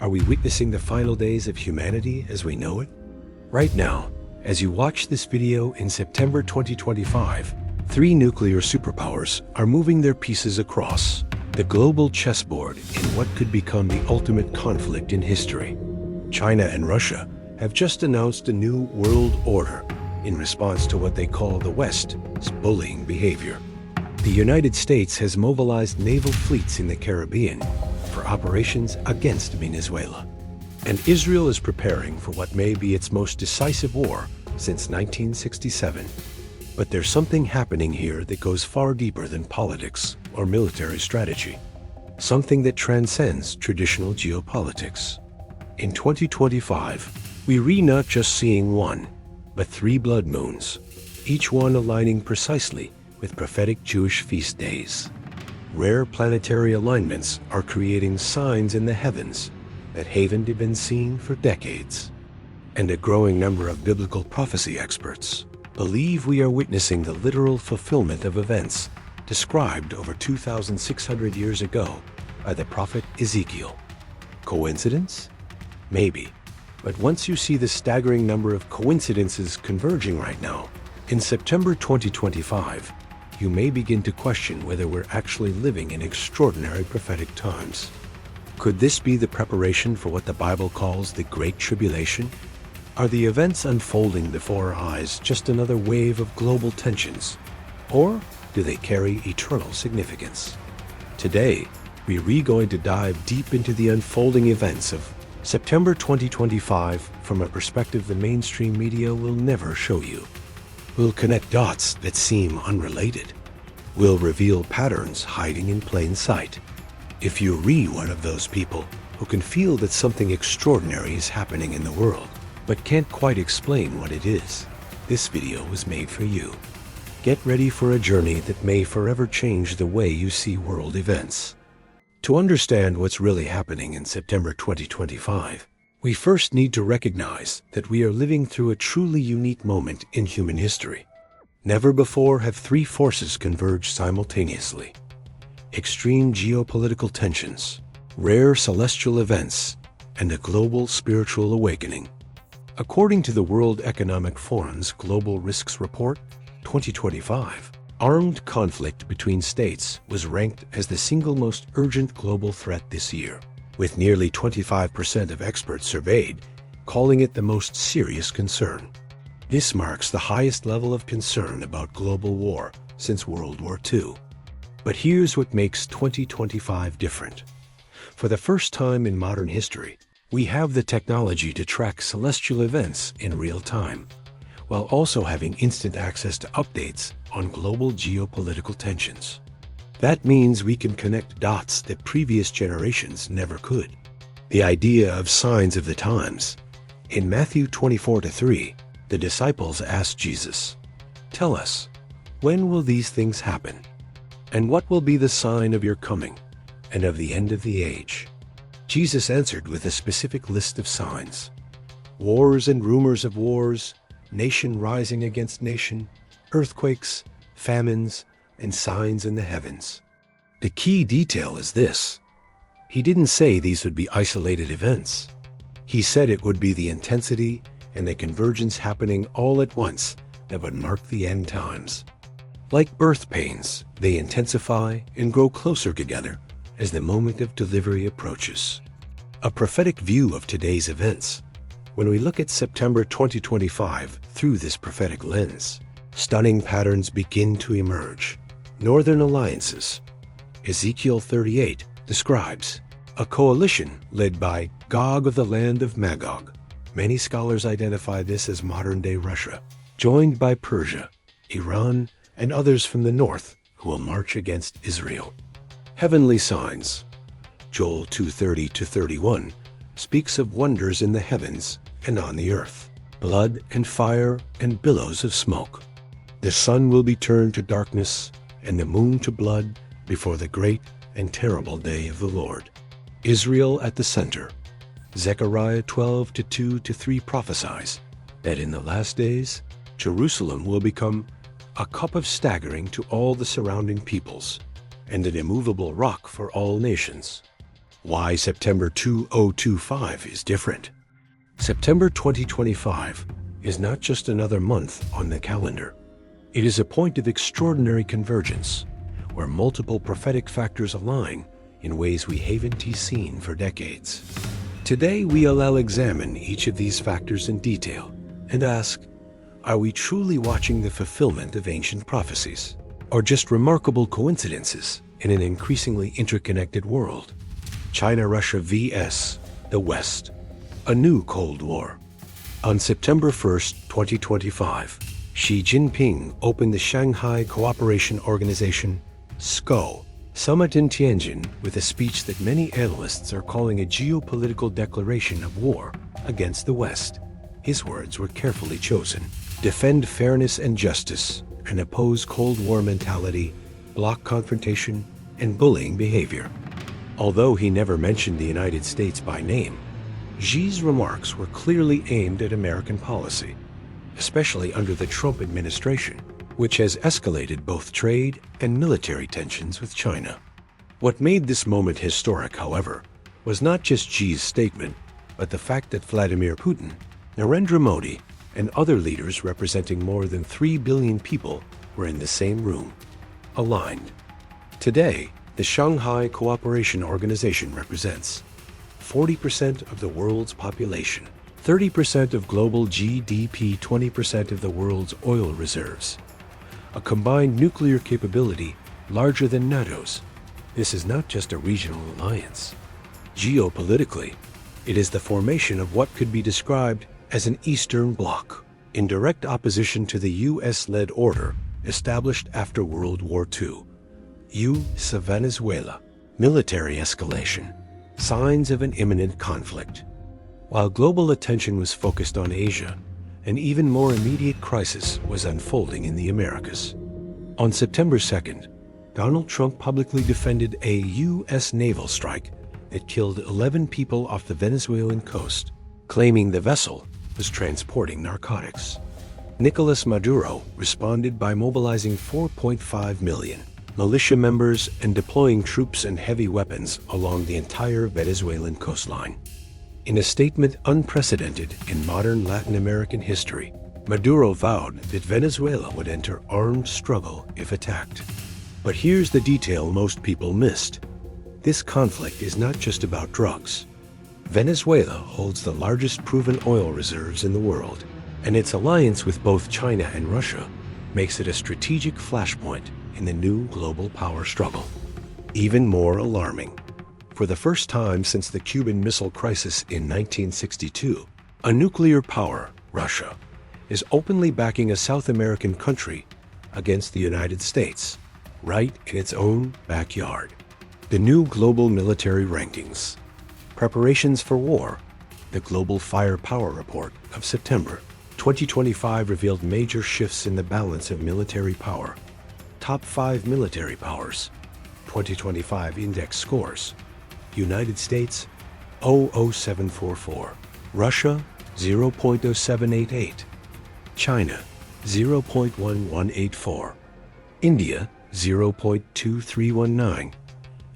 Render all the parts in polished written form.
Are we witnessing the final days of humanity as we know it? Right now, as you watch this video in September 2025, three nuclear superpowers are moving their pieces across the global chessboard in what could become the ultimate conflict in history. China and Russia have just announced a new world order in response to what they call the West's bullying behavior. The United States has mobilized naval fleets in the Caribbean for operations against Venezuela. And Israel is preparing for what may be its most decisive war since 1967. But there's something happening here that goes far deeper than politics or military strategy. Something that transcends traditional geopolitics. In 2025, we not just seeing one, but three blood moons, each one aligning precisely with prophetic Jewish feast days. Rare planetary alignments are creating signs in the heavens that haven't been seen for decades. And a growing number of biblical prophecy experts believe we are witnessing the literal fulfillment of events described over 2,600 years ago by the prophet Ezekiel. Coincidence? Maybe. But once you see the staggering number of coincidences converging right now, in September 2025, you may begin to question whether we're actually living in extraordinary prophetic times. Could this be the preparation for what the Bible calls the Great Tribulation? Are the events unfolding before our eyes just another wave of global tensions? Or do they carry eternal significance? Today, we're going to dive deep into the unfolding events of September 2025 from a perspective the mainstream media will never show you. We'll connect dots that seem unrelated. We'll reveal patterns hiding in plain sight. If you're one of those people who can feel that something extraordinary is happening in the world, but can't quite explain what it is, this video was made for you. Get ready for a journey that may forever change the way you see world events. To understand what's really happening in September 2025, we first need to recognize that we are living through a truly unique moment in human history. Never before have three forces converged simultaneously: extreme geopolitical tensions, rare celestial events, and a global spiritual awakening. According to the World Economic Forum's Global Risks Report 2025, armed conflict between states was ranked as the single most urgent global threat this year, with nearly 25% of experts surveyed calling it the most serious concern. This marks the highest level of concern about global war since World War II. But here's what makes 2025 different. For the first time in modern history, we have the technology to track celestial events in real time, while also having instant access to updates on global geopolitical tensions. That means we can connect dots that previous generations never could. The idea of signs of the times. In Matthew 24-3, the disciples asked Jesus, "Tell us, when will these things happen? And what will be the sign of your coming and of the end of the age?" Jesus answered with a specific list of signs: wars and rumors of wars, nation rising against nation, earthquakes, famines, and signs in the heavens. The key detail is this: he didn't say these would be isolated events. He said it would be the intensity and the convergence happening all at once that would mark the end times. Like birth pains, they intensify and grow closer together as the moment of delivery approaches. A prophetic view of today's events. When we look at September 2025 through this prophetic lens, stunning patterns begin to emerge. Northern alliances. Ezekiel 38 describes a coalition led by Gog of the land of Magog. Many scholars identify this as modern-day Russia, joined by Persia, Iran, and others from the north who will march against Israel. Heavenly signs. Joel 2:30-31 speaks of wonders in the heavens and on the earth, blood and fire and billows of smoke. The sun will be turned to darkness and the moon to blood before the great and terrible day of the Lord. Israel at the center. Zechariah 12:2-3 prophesies that in the last days, Jerusalem will become a cup of staggering to all the surrounding peoples, and an immovable rock for all nations. Why September 2025 is different. September 2025 is not just another month on the calendar. It is a point of extraordinary convergence, where multiple prophetic factors align in ways we haven't seen for decades. Today, we'll examine each of these factors in detail and ask, are we truly watching the fulfillment of ancient prophecies, or just remarkable coincidences in an increasingly interconnected world? China-Russia vs. the West, a new Cold War. On September 1st, 2025, Xi Jinping opened the Shanghai Cooperation Organization (SCO) summit in Tianjin with a speech that many analysts are calling a geopolitical declaration of war against the West. His words were carefully chosen. Defend fairness and justice and oppose Cold War mentality, bloc confrontation, and bullying behavior. Although he never mentioned the United States by name, Xi's remarks were clearly aimed at American policy, especially under the Trump administration, which has escalated both trade and military tensions with China. What made this moment historic, however, was not just Xi's statement, but the fact that Vladimir Putin, Narendra Modi, and other leaders representing more than 3 billion people were in the same room, aligned. Today, the Shanghai Cooperation Organization represents 40% of the world's population, 30% of global GDP, 20% of the world's oil reserves, a combined nuclear capability larger than NATO's. This is not just a regional alliance. Geopolitically, it is the formation of what could be described as an Eastern Bloc, in direct opposition to the U.S.-led order established after World War II. U.S. Venezuela, military escalation, signs of an imminent conflict. While global attention was focused on Asia, an even more immediate crisis was unfolding in the Americas. On September 2nd, Donald Trump publicly defended a U.S. naval strike that killed 11 people off the Venezuelan coast, claiming the vessel was transporting narcotics. Nicolas Maduro responded by mobilizing 4.5 million militia members and deploying troops and heavy weapons along the entire Venezuelan coastline. In a statement unprecedented in modern Latin American history, Maduro vowed that Venezuela would enter armed struggle if attacked. But here's the detail most people missed. This conflict is not just about drugs. Venezuela holds the largest proven oil reserves in the world, and its alliance with both China and Russia makes it a strategic flashpoint in the new global power struggle. Even more alarming, for the first time since the Cuban Missile Crisis in 1962, a nuclear power, Russia, is openly backing a South American country against the United States, right in its own backyard. The new global military rankings. Preparations for war. The Global Firepower Report of September 2025 revealed major shifts in the balance of military power. Top 5 military powers. 2025 index scores. United States 0.0744, Russia 0.0788, China 0.1184, India 0.2319,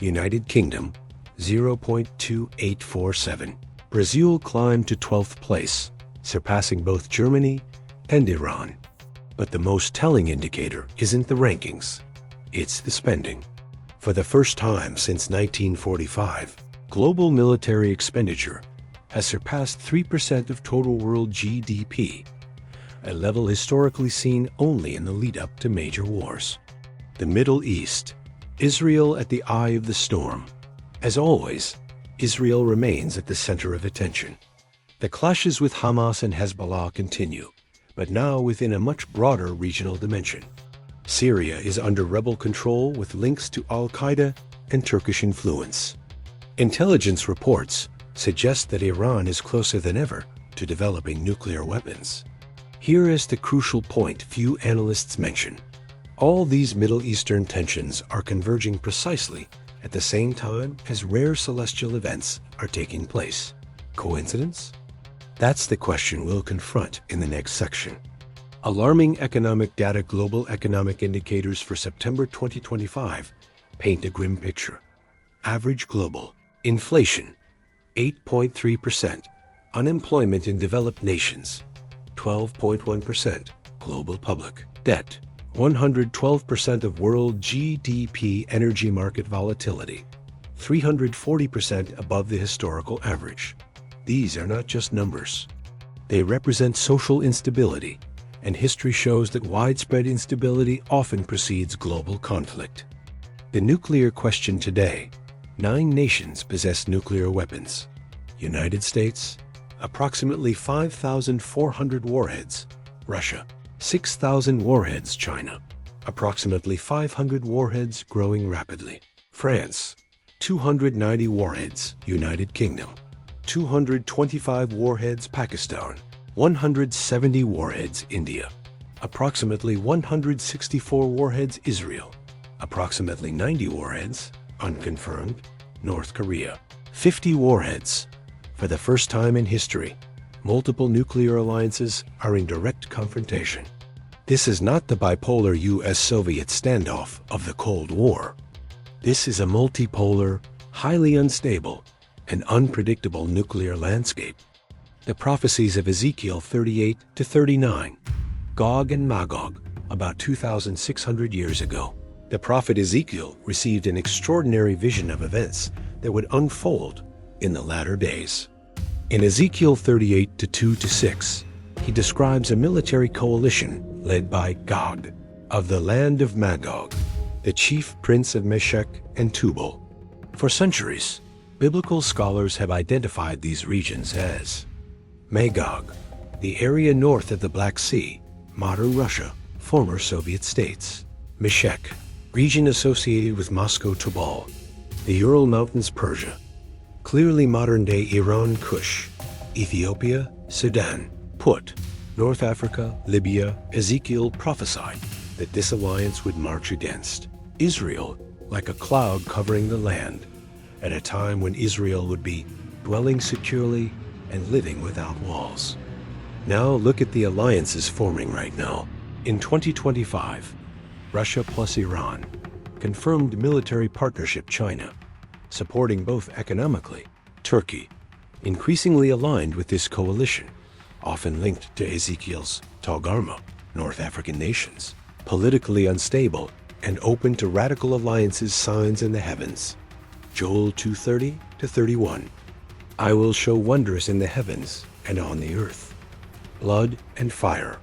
United Kingdom 0.2847. Brazil climbed to 12th place, surpassing both Germany and Iran. But the most telling indicator isn't the rankings, it's the spending. For the first time since 1945, global military expenditure has surpassed 3% of total world GDP, a level historically seen only in the lead-up to major wars. The Middle East, Israel at the eye of the storm. As always, Israel remains at the center of attention. The clashes with Hamas and Hezbollah continue, but now within a much broader regional dimension. Syria is under rebel control with links to al-Qaeda and Turkish influence. Intelligence reports suggest that Iran is closer than ever to developing nuclear weapons. Here is the crucial point few analysts mention. All these Middle Eastern tensions are converging precisely at the same time as rare celestial events are taking place. Coincidence? That's the question we'll confront in the next section. Alarming economic data. Global economic indicators for September 2025 paint a grim picture. Average global Inflation, 8.3%. Unemployment in developed nations, 12.1%. Global public debt, 112% of world GDP. Energy market volatility, 340% above the historical average. These are not just numbers. They represent social instability, and history shows that widespread instability often precedes global conflict. The nuclear question today: 9 nations possess nuclear weapons. United States, approximately 5,400 warheads. Russia, 6,000 warheads. China, approximately 500 warheads, growing rapidly. France, 290 warheads. United Kingdom, 225 warheads. Pakistan, 170 warheads. India, approximately 164 warheads. Israel, approximately 90 warheads, unconfirmed. North Korea, 50 warheads. For the first time in history, multiple nuclear alliances are in direct confrontation. This is not the bipolar US-Soviet standoff of the Cold War. This is a multipolar, highly unstable, and unpredictable nuclear landscape. The prophecies of Ezekiel 38 to 39, Gog and Magog, about 2,600 years ago. The prophet Ezekiel received an extraordinary vision of events that would unfold in the latter days. In Ezekiel 38 to 2 to 6, he describes a military coalition led by Gog of the land of Magog, the chief prince of Meshech and Tubal. For centuries, biblical scholars have identified these regions as Magog, the area north of the Black Sea, modern Russia, former Soviet states; Meshech, region associated with Moscow, Tubal, the Ural Mountains, Persia, clearly modern-day Iran, Kush, Ethiopia, Sudan, Put, North Africa, Libya. Ezekiel prophesied that this alliance would march against Israel like a cloud covering the land, at a time when Israel would be dwelling securely and living without walls. Now look at the alliances forming right now. In 2025, Russia plus Iran, confirmed military partnership. China, supporting both economically. Turkey, increasingly aligned with this coalition, often linked to Ezekiel's Togarma. North African nations, politically unstable and open to radical alliances. Signs in the heavens. Joel 2:30 to 31. I will show wonders in the heavens and on the earth, blood and fire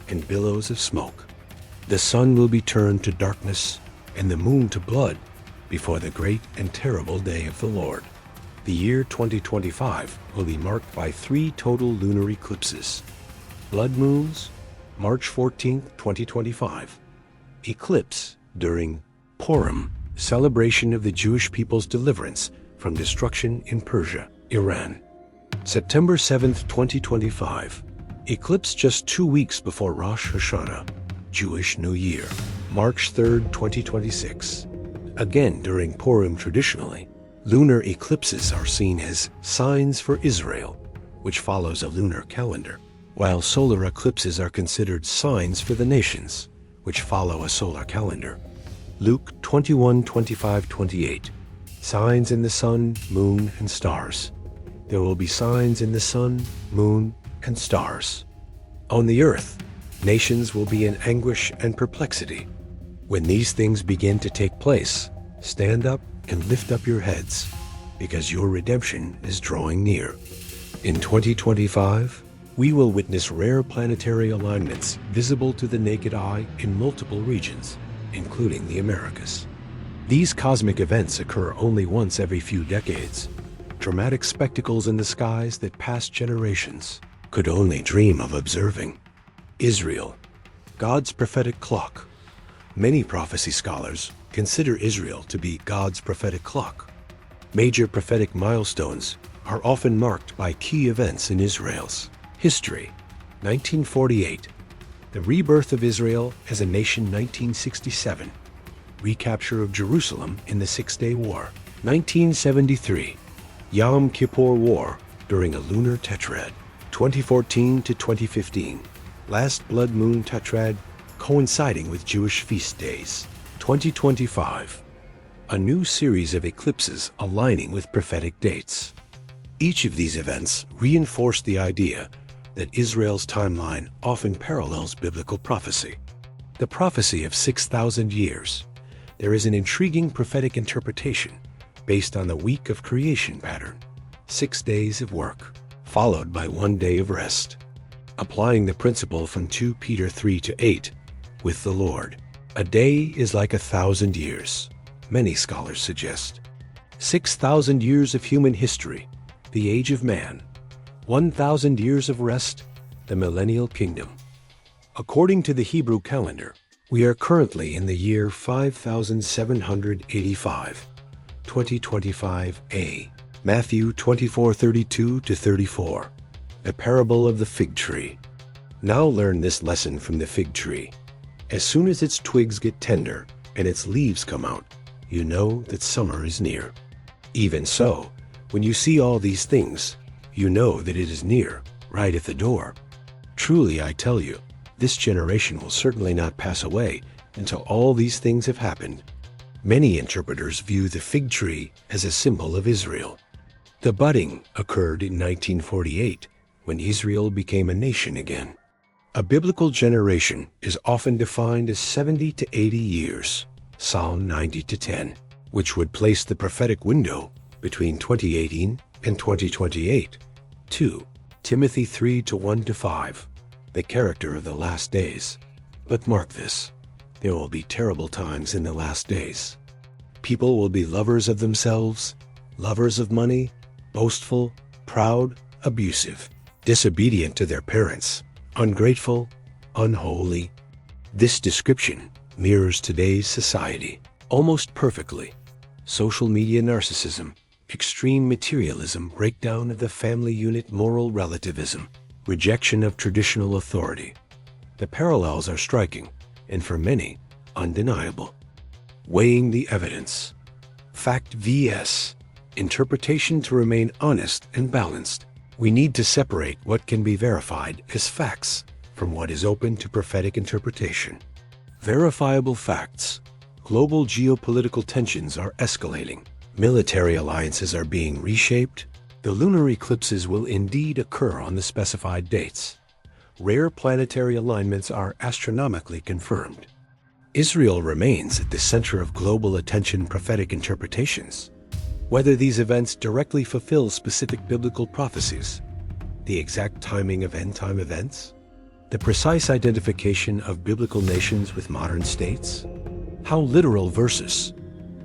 and billows of smoke. The sun will be turned to darkness and the moon to blood before the great and terrible day of the Lord. The year 2025 will be marked by 3 total lunar eclipses. Blood moons, March 14, 2025. Eclipse during Purim, celebration of the Jewish people's deliverance from destruction in Persia, Iran. September 7, 2025. Eclipse just 2 weeks before Rosh Hashanah, Jewish New Year, March 3, 2026. Again during Purim. Traditionally, lunar eclipses are seen as signs for Israel, which follows a lunar calendar, while solar eclipses are considered signs for the nations, which follow a solar calendar. Luke 21:25-28. Signs in the sun, moon, and stars. There will be signs in the sun, moon, and stars. On the earth, nations will be in anguish and perplexity. When these things begin to take place, stand up and lift up your heads, because your redemption is drawing near. In 2025, we will witness rare planetary alignments visible to the naked eye in multiple regions, including the Americas. These cosmic events occur only once every few decades, dramatic spectacles in the skies that past generations could only dream of observing. Israel, God's prophetic clock. Many prophecy scholars consider Israel to be God's prophetic clock. Major prophetic milestones are often marked by key events in Israel's history. 1948, the rebirth of Israel as a nation. 1967, recapture of Jerusalem in the Six-Day War. 1973, Yom Kippur War during a lunar tetrad. 2014 to 2015, last blood moon tetrad coinciding with Jewish feast days. 2025, a new series of eclipses aligning with prophetic dates. Each of these events reinforced the idea that Israel's timeline often parallels biblical prophecy. The prophecy of 6,000 years. There is an intriguing prophetic interpretation based on the week of creation pattern, 6 days of work, followed by 1 day of rest. Applying the principle from 2 Peter 3-8, with the Lord, a day is like 1,000 years, many scholars suggest. 6,000 years of human history, the age of man. 1,000 years of rest, the millennial kingdom. According to the Hebrew calendar, we are currently in the year 5785, 2025a. Matthew 24:32-34. The parable of the fig tree. Now learn this lesson from the fig tree. As soon as its twigs get tender and its leaves come out, you know that summer is near. Even so, when you see all these things, you know that it is near, right at the door. Truly, I tell you, this generation will certainly not pass away until all these things have happened. Many interpreters view the fig tree as a symbol of Israel. The budding occurred in 1948, when Israel became a nation again. A biblical generation is often defined as 70 to 80 years, Psalm 90-10, which would place the prophetic window between 2018 and 2028. 2 Timothy 3:1-5, the character of the last days. But mark this, there will be terrible times in the last days. People will be lovers of themselves, lovers of money, boastful, proud, abusive, disobedient to their parents, ungrateful, unholy. This description mirrors today's society almost perfectly. Social media narcissism, extreme materialism, breakdown of the family unit, moral relativism, rejection of traditional authority. The parallels are striking, and for many, undeniable. Weighing the evidence. Fact vs. interpretation. To remain honest and balanced, we need to separate what can be verified as facts from what is open to prophetic interpretation. Verifiable facts. Global geopolitical tensions are escalating. Military alliances are being reshaped. The lunar eclipses will indeed occur on the specified dates. Rare planetary alignments are astronomically confirmed. Israel remains at the center of global attention. Prophetic interpretations. Whether these events directly fulfill specific biblical prophecies, the exact timing of end-time events, the precise identification of biblical nations with modern states, how literal versus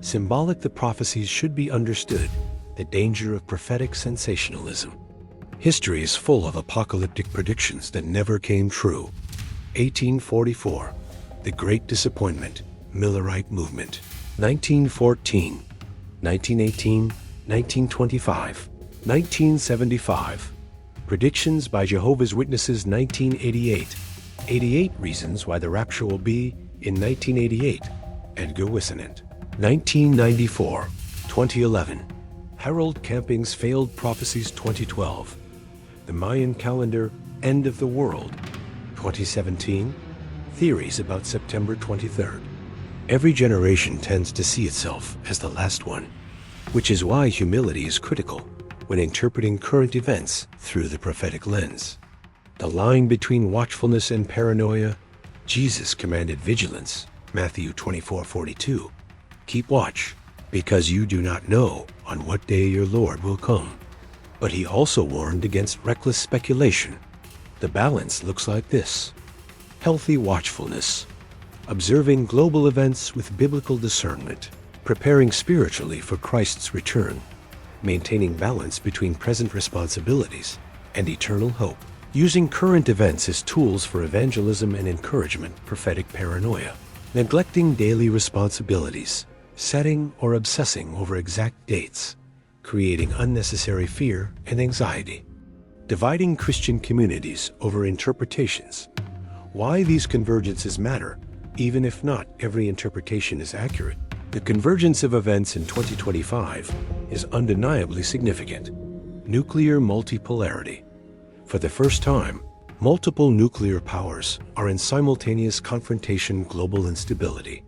symbolic the prophecies should be understood, the danger of prophetic sensationalism. History is full of apocalyptic predictions that never came true. 1844, the Great Disappointment, Millerite Movement. 1914, 1918, 1925, 1975. Predictions by Jehovah's Witnesses. 1988. 88 Reasons Why the Rapture Will Be in 1988. Edgar Whisenant. 1994. 2011. Harold Camping's Failed Prophecies. 2012. The Mayan Calendar, End of the World. 2017. Theories about September 23rd. Every generation tends to see itself as the last one, which is why humility is critical when interpreting current events through the prophetic lens. The line between watchfulness and paranoia. Jesus commanded vigilance, Matthew 24:42. Keep watch, because you do not know on what day your Lord will come. But he also warned against reckless speculation. The balance looks like this. Healthy watchfulness. Observing global events with biblical discernment. Preparing spiritually for Christ's return. Maintaining balance between present responsibilities and eternal hope. Using current events as tools for evangelism and encouragement. Prophetic paranoia. Neglecting daily responsibilities. Setting or obsessing over exact dates. Creating unnecessary fear and anxiety. Dividing Christian communities over interpretations. Why these convergences matter, even if not every interpretation is accurate. The convergence of events in 2025 is undeniably significant. Nuclear multipolarity. For the first time, multiple nuclear powers are in simultaneous confrontation. Global instability.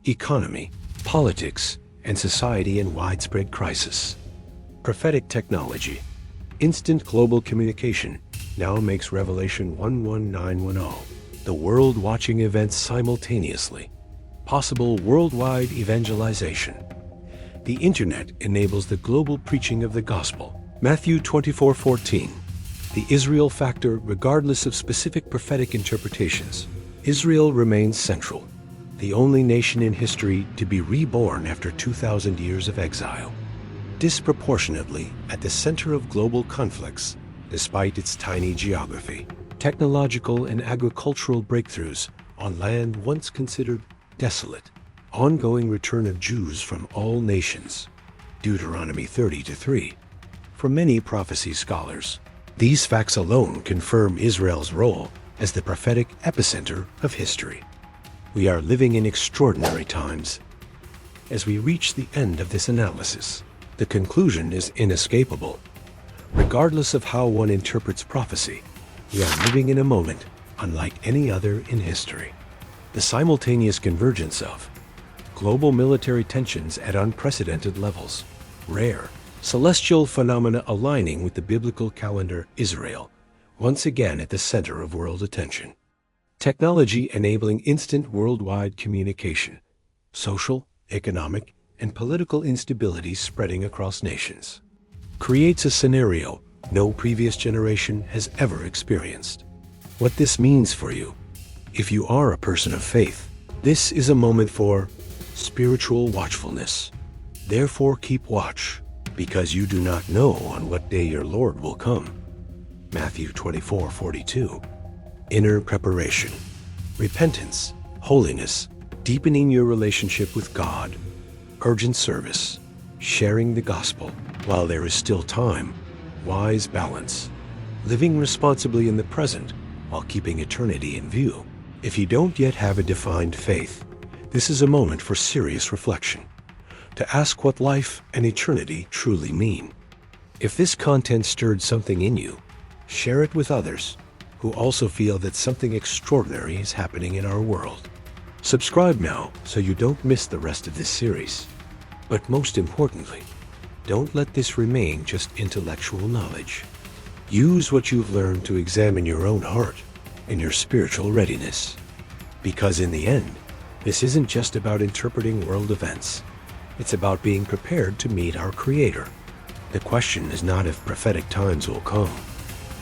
Economy, politics, and society in widespread crisis. Prophetic technology. Instant global communication now makes Revelation 11910, the world watching events simultaneously. Possible worldwide evangelization. The internet enables the global preaching of the gospel. Matthew 24:14. The Israel factor regardless of specific prophetic interpretations. Israel remains central, the only nation in history to be reborn after 2,000 years of exile. Disproportionately at the center of global conflicts, despite its tiny geography. Technological and agricultural breakthroughs on land once considered desolate. Ongoing return of Jews from all nations. Deuteronomy 30:3. For many prophecy scholars, these facts alone confirm Israel's role as the prophetic epicenter of history. We are living in extraordinary times. As we reach the end of this analysis, the conclusion is inescapable. Regardless of how one interprets prophecy, we are living in a moment unlike any other in history. The simultaneous convergence of global military tensions at unprecedented levels, rare, celestial phenomena aligning with the biblical calendar, Israel, once again at the center of world attention. Technology enabling instant worldwide communication, social, economic, and political instability spreading across nations, creates a scenario no previous generation has ever experienced. What this means for you, if you are a person of faith, this is a moment for spiritual watchfulness. Therefore keep watch, because you do not know on what day your Lord will come. Matthew 24:42. Inner preparation. Repentance, holiness, deepening your relationship with God, urgent service, sharing the gospel while there is still time, wise balance, living responsibly in the present while keeping eternity in view. If you don't yet have a defined faith, this is a moment for serious reflection, to ask what life and eternity truly mean. If this content stirred something in you, share it with others who also feel that something extraordinary is happening in our world. Subscribe now so you don't miss the rest of this series. But most importantly, don't let this remain just intellectual knowledge. Use what you've learned to examine your own heart and your spiritual readiness. Because in the end, this isn't just about interpreting world events. It's about being prepared to meet our Creator. The question is not if prophetic times will come.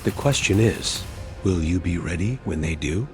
The question is, will you be ready when they do?